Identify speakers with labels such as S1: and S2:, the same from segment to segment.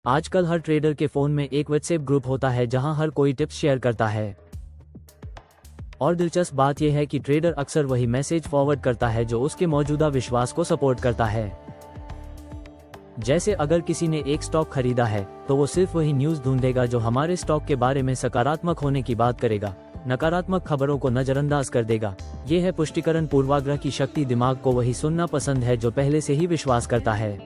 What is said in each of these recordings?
S1: आजकल हर ट्रेडर के फोन में एक व्हाट्सएप ग्रुप होता है जहां हर कोई टिप्स शेयर करता है। और दिलचस्प बात यह है कि ट्रेडर अक्सर वही मैसेज फॉरवर्ड करता है जो उसके मौजूदा विश्वास को सपोर्ट करता है। जैसे अगर किसी ने एक स्टॉक खरीदा है तो वो सिर्फ वही न्यूज़ ढूंढेगा जो हमारे स्टॉक के बारे में सकारात्मक होने की बात करेगा, नकारात्मक खबरों को नजरअंदाज कर देगा। ये है पुष्टिकरण पूर्वाग्रह की शक्ति। दिमाग को वही सुनना पसंद है जो पहले से ही विश्वास करता है।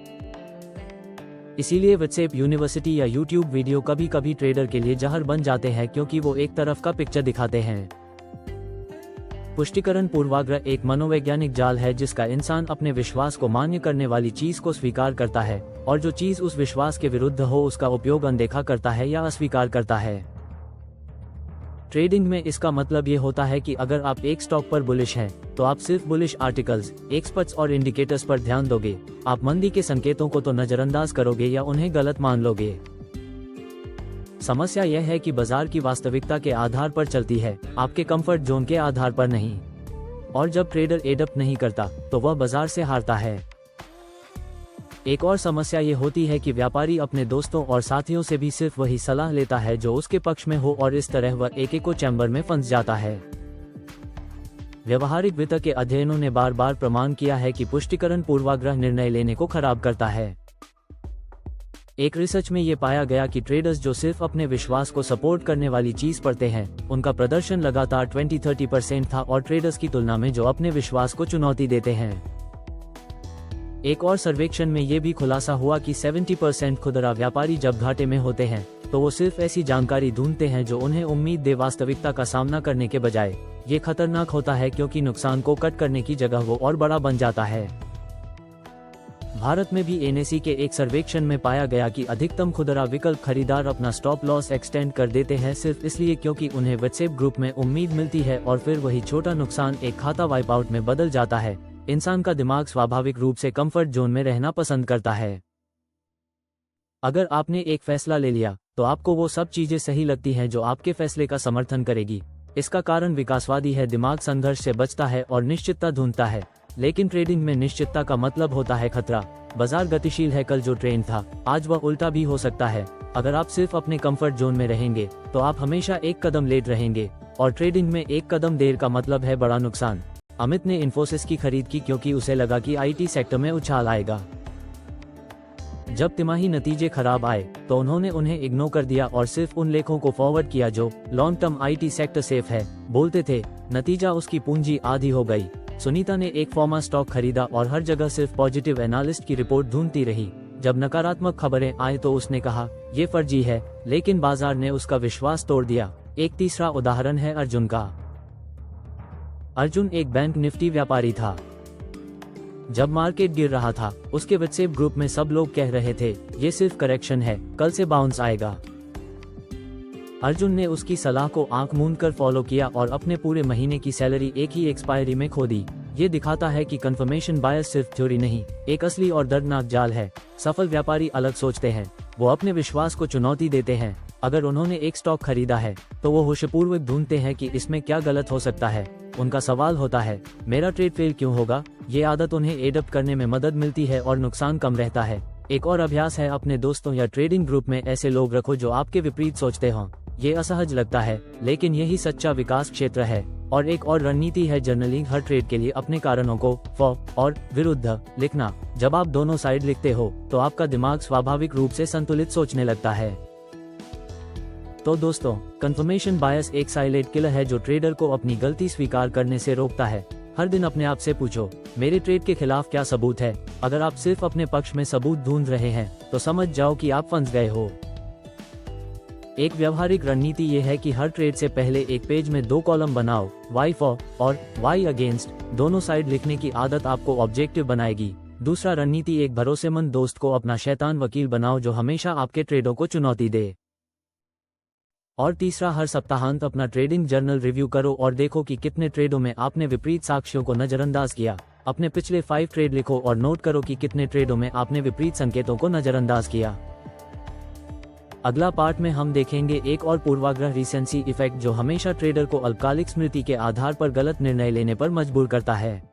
S1: इसीलिए व्हाट्सएप यूनिवर्सिटी या यूट्यूब वीडियो कभी कभी ट्रेडर के लिए जहर बन जाते हैं, क्योंकि वो एक तरफ का पिक्चर दिखाते हैं। पुष्टिकरण पूर्वाग्रह एक मनोवैज्ञानिक जाल है जिसका इंसान अपने विश्वास को मान्य करने वाली चीज को स्वीकार करता है, और जो चीज उस विश्वास के विरुद्ध हो उसका उपयोग अनदेखा करता है या अस्वीकार करता है। ट्रेडिंग में इसका मतलब ये होता है कि अगर आप एक स्टॉक पर बुलिश हैं, तो आप सिर्फ बुलिश आर्टिकल्स, एक्सपर्ट्स और इंडिकेटर्स पर ध्यान दोगे। आप मंदी के संकेतों को तो नजरअंदाज करोगे या उन्हें गलत मान लोगे। समस्या यह है कि बाजार की वास्तविकता के आधार पर चलती है, आपके कंफर्ट जोन के आधार पर नहीं। और जब ट्रेडर एडप्ट नहीं करता तो वह बाजार से हारता है। एक और समस्या ये होती है कि व्यापारी अपने दोस्तों और साथियों से भी सिर्फ वही सलाह लेता है जो उसके पक्ष में हो, और इस तरह वह एक इको चैम्बर में फंस जाता है। व्यवहारिक वित्त के अध्ययनों ने बार बार प्रमाण किया है कि पुष्टिकरण पूर्वाग्रह निर्णय लेने को खराब करता है। एक रिसर्च में ये पाया गया कि ट्रेडर्स जो सिर्फ अपने विश्वास को सपोर्ट करने वाली चीज पढ़ते हैं, उनका प्रदर्शन लगातार 20-30% था, और ट्रेडर्स की तुलना में जो अपने विश्वास को चुनौती देते हैं। एक और सर्वेक्षण में ये भी खुलासा हुआ कि 70% खुदरा व्यापारी जब घाटे में होते हैं तो वो सिर्फ ऐसी जानकारी ढूंढते हैं जो उन्हें उम्मीद दे वास्तविकता का सामना करने के बजाय। ये खतरनाक होता है क्योंकि नुकसान को कट करने की जगह वो और बड़ा बन जाता है। भारत में भी एनएसी के एक सर्वेक्षण में पाया गया कि अधिकतम खुदरा विकल्प खरीदार अपना स्टॉप लॉस एक्सटेंड कर देते हैं सिर्फ इसलिए क्योंकि उन्हें व्हाट्सएप ग्रुप में उम्मीद मिलती है, और फिर वही छोटा नुकसान एक खाता वाइप आउट में बदल जाता है। इंसान का दिमाग स्वाभाविक रूप से कंफर्ट जोन में रहना पसंद करता है। अगर आपने एक फैसला ले लिया तो आपको वो सब चीजें सही लगती हैं जो आपके फैसले का समर्थन करेगी। इसका कारण विकासवादी है। दिमाग संघर्ष से बचता है और निश्चितता ढूंढता है, लेकिन ट्रेडिंग में निश्चितता का मतलब होता है खतरा। बाजार गतिशील है, कल जो ट्रेंड था आज वह उल्टा भी हो सकता है। अगर आप सिर्फ अपने कंफर्ट जोन में रहेंगे तो आप हमेशा एक कदम लेट रहेंगे, और ट्रेडिंग में एक कदम देर का मतलब है बड़ा नुकसान। अमित ने इन्फोसिस की खरीद की क्योंकि उसे लगा कि आईटी सेक्टर में उछाल आएगा। जब तिमाही नतीजे खराब आए तो उन्होंने उन्हें इग्नोर कर दिया और सिर्फ उन लेखों को फॉरवर्ड किया जो long term IT sector safe है बोलते थे। नतीजा उसकी पूंजी आधी हो गई। सुनीता ने एक फॉर्मा स्टॉक खरीदा और हर जगह सिर्फ पॉजिटिव एनालिस्ट की रिपोर्ट ढूंढती रही। जब नकारात्मक खबरें आए तो उसने कहा ये फर्जी है, लेकिन बाजार ने उसका विश्वास तोड़ दिया। एक तीसरा उदाहरण है अर्जुन का। अर्जुन एक बैंक निफ्टी व्यापारी था। जब मार्केट गिर रहा था उसके व्हाट्सएप ग्रुप में सब लोग कह रहे थे ये सिर्फ करेक्शन है, कल से बाउंस आएगा। अर्जुन ने उसकी सलाह को आंख मूंद कर फॉलो किया और अपने पूरे महीने की सैलरी एक ही एक्सपायरी में खो दी। ये दिखाता है कि कंफर्मेशन बायस सिर्फ थ्योरी नहीं, एक असली और दर्दनाक जाल है। सफल व्यापारी अलग सोचते हैं, वो अपने विश्वास को चुनौती देते हैं। अगर उन्होंने एक स्टॉक खरीदा है तो वो होशपूर्वक ढूंढते हैं कि इसमें क्या गलत हो सकता है। उनका सवाल होता है मेरा ट्रेड फेल क्यों होगा। ये आदत उन्हें एडप्ट करने में मदद मिलती है और नुकसान कम रहता है। एक और अभ्यास है अपने दोस्तों या ट्रेडिंग ग्रुप में ऐसे लोग रखो जो आपके विपरीत सोचते हों। ये असहज लगता है, लेकिन यही सच्चा विकास क्षेत्र है। और एक और रणनीति है जर्नलिंग। हर ट्रेड के लिए अपने कारणों को फॉर और विरुद्ध लिखना। जब आप दोनों साइड लिखते हो तो आपका दिमाग स्वाभाविक रूप से संतुलित सोचने लगता है। तो दोस्तों, कंफर्मेशन बायस एक साइलेंट किलर है जो ट्रेडर को अपनी गलती स्वीकार करने से रोकता है। हर दिन अपने आप से पूछो मेरे ट्रेड के खिलाफ क्या सबूत है। अगर आप सिर्फ अपने पक्ष में सबूत ढूंढ रहे हैं तो समझ जाओ कि आप फंस गए हो। एक व्यवहारिक रणनीति ये है कि हर ट्रेड से पहले एक पेज में 2 कॉलम बनाओ, वाई फॉर और वाई अगेंस्ट। दोनों साइड लिखने की आदत आपको ऑब्जेक्टिव बनाएगी। दूसरा रणनीति एक भरोसेमंद दोस्त को अपना शैतान वकील बनाओ जो हमेशा आपके ट्रेडों को चुनौती दे। और तीसरा, हर सप्ताहांत अपना ट्रेडिंग जर्नल रिव्यू करो और देखो कि कितने ट्रेडों में आपने विपरीत साक्ष्यों को नजरअंदाज किया। अपने पिछले 5 ट्रेड लिखो और नोट करो कि कितने ट्रेडों में आपने विपरीत संकेतों को नजरअंदाज किया। अगला पार्ट में हम देखेंगे एक और पूर्वाग्रह, रिसेंसी इफेक्ट, जो हमेशा ट्रेडर को अल्पकालिक स्मृति के आधार पर गलत निर्णय लेने पर मजबूर करता है।